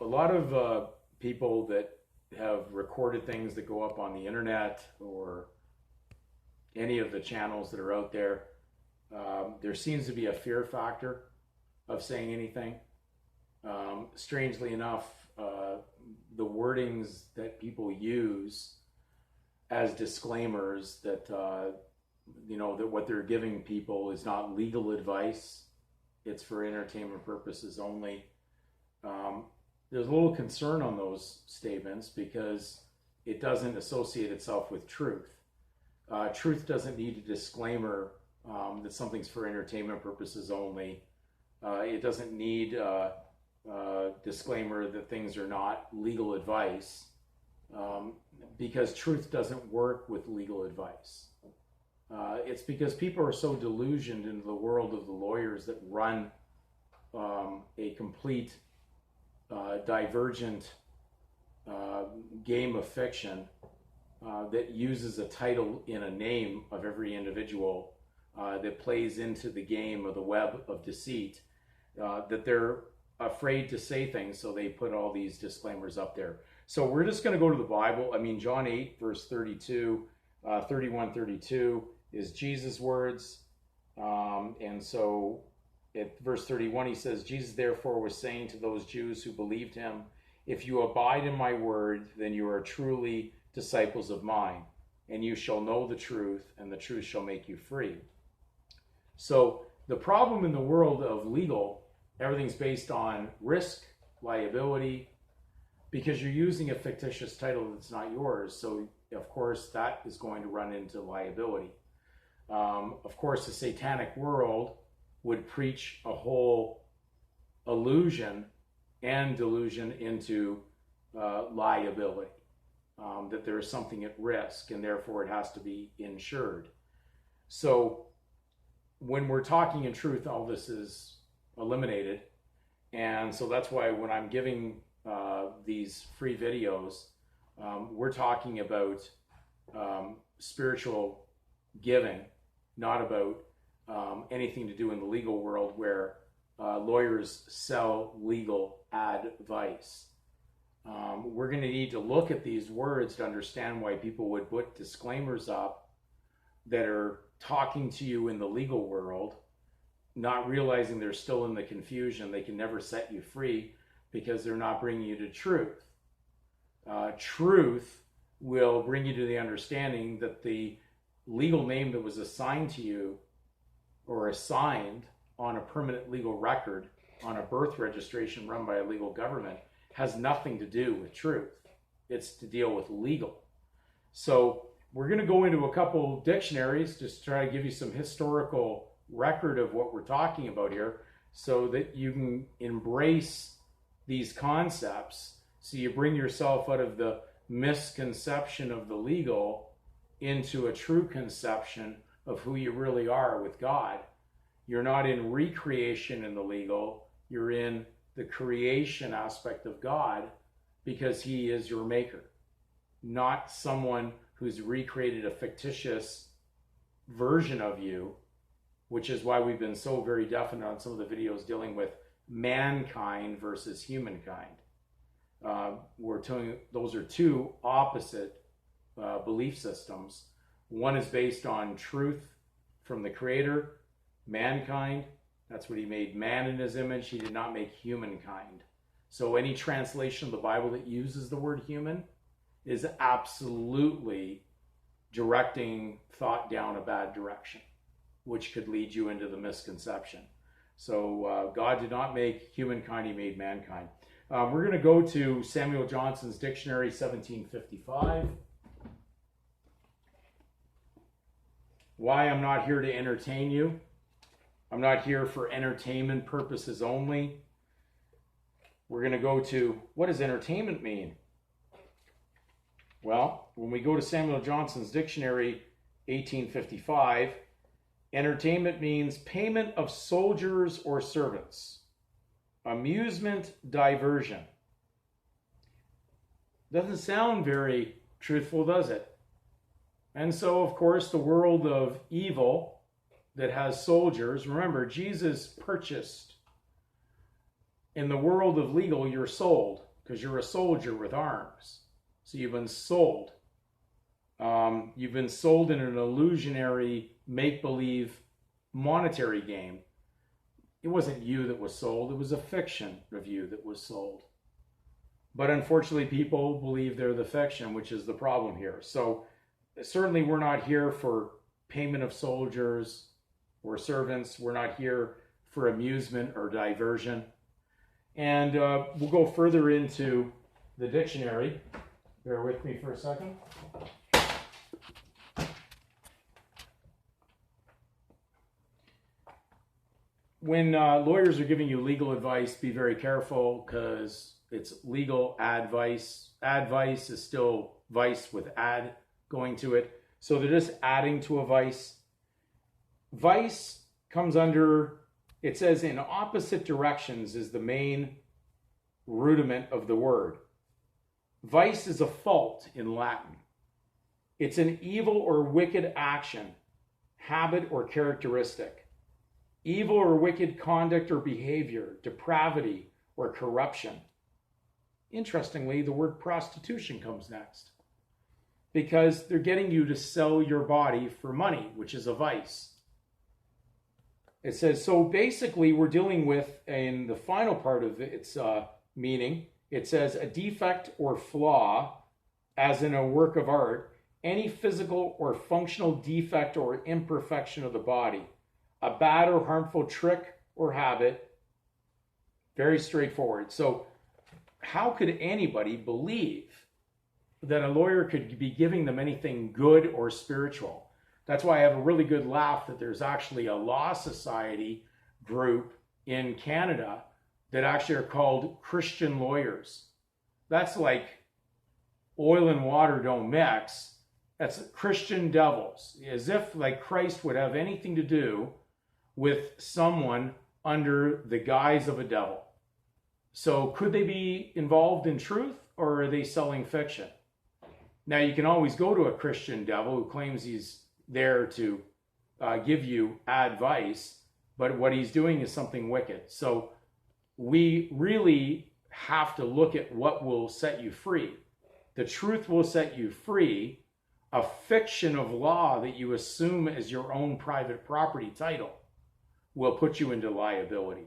a lot of people that have recorded things that go up on the internet or any of the channels that are out there, there seems to be a fear factor of saying anything. Strangely enough, the wordings that people use as disclaimers that that what they're giving people is not legal advice; it's for entertainment purposes only. There's a little concern on those statements because it doesn't associate itself with truth. Truth doesn't need a disclaimer that something's for entertainment purposes only. It doesn't need a disclaimer that things are not legal advice because truth doesn't work with legal advice. It's because people are so delusioned into the world of the lawyers that run a complete divergent game of fiction that uses a title in a name of every individual that plays into the game of the web of deceit, that they're afraid to say things, so they put all these disclaimers up there. So we're just going to go to the Bible. I mean, John 8, verse 32, 31, 32 is Jesus' words. And so at verse 31, he says, Jesus therefore was saying to those Jews who believed him, if you abide in my word, then you are truly disciples of mine, and you shall know the truth, and the truth shall make you free. So the problem in the world of legal, everything's based on risk, liability, because you're using a fictitious title that's not yours. So of course that is going to run into liability. Of course, the satanic world would preach a whole illusion and delusion into liability, that there is something at risk and therefore it has to be insured. So when we're talking in truth, all this is eliminated. And so that's why when I'm giving these free videos, we're talking about spiritual giving, not about anything to do in the legal world where lawyers sell legal advice. We're going to need to look at these words to understand why people would put disclaimers up that are talking to you in the legal world, not realizing they're still in the confusion. They can never set you free because they're not bringing you to truth. Truth will bring you to the understanding that the legal name that was assigned to you or assigned on a permanent legal record on a birth registration run by a legal government has nothing to do with truth. It's to deal with legal. So we're going to go into a couple dictionaries just to try to give you some historical record of what we're talking about here so that you can embrace these concepts, so you bring yourself out of the misconception of the legal into a true conception of who you really are with God. You're not in recreation in the legal, you're in the creation aspect of God because he is your maker, not someone who's recreated a fictitious version of you, which is why we've been so very definite on some of the videos dealing with mankind versus humankind. We're telling you those are two opposite belief systems. One is based on truth from the Creator, mankind. That's what he made, man in his image. He did not make humankind. So any translation of the Bible that uses the word human is absolutely directing thought down a bad direction, which could lead you into the misconception. So God did not make humankind, he made mankind. We're going to go to Samuel Johnson's Dictionary, 1755. Why I'm not here to entertain you. I'm not here for entertainment purposes only. We're going to go to, what does entertainment mean? Well, when we go to Samuel Johnson's Dictionary, 1855, entertainment means payment of soldiers or servants. Amusement, diversion. Doesn't sound very truthful, does it? And so, of course, the world of evil that has soldiers, remember, Jesus purchased In the world of legal, you're sold because you're a soldier with arms. So you've been sold. You've been sold in an illusionary, make-believe monetary game. It wasn't you that was sold. It was a fiction of you that was sold. But unfortunately, people believe they're the fiction, which is the problem here. So certainly we're not here for payment of soldiers or servants. We're not here for amusement or diversion. And we'll go further into the dictionary. Bear with me for a second. When lawyers are giving you legal advice, be very careful because it's legal advice. Advice is still vice with ad going to it. So they're just adding to a vice. Vice comes under, it says in opposite directions is the main rudiment of the word. Vice is a fault in Latin. It's an evil or wicked action, habit, or characteristic. Evil or wicked conduct or behavior, depravity or corruption. Interestingly, the word prostitution comes next because they're getting you to sell your body for money, which is a vice. It says, so basically we're dealing with, in the final part of its meaning, it says a defect or flaw, as in a work of art, any physical or functional defect or imperfection of the body. A bad or harmful trick or habit. Very straightforward. So how could anybody believe that a lawyer could be giving them anything good or spiritual? That's why I have a really good laugh that there's actually a law society group in Canada that actually are called Christian lawyers. That's like oil and water don't mix. That's Christian devils. As if like Christ would have anything to do with someone under the guise of a devil. So could they be involved in truth, or are they selling fiction? Now you can always go to a Christian devil who claims he's there to give you advice, but what he's doing is something wicked. So we really have to look at what will set you free. The truth will set you free. A fiction of law that you assume as your own private property title will put you into liability.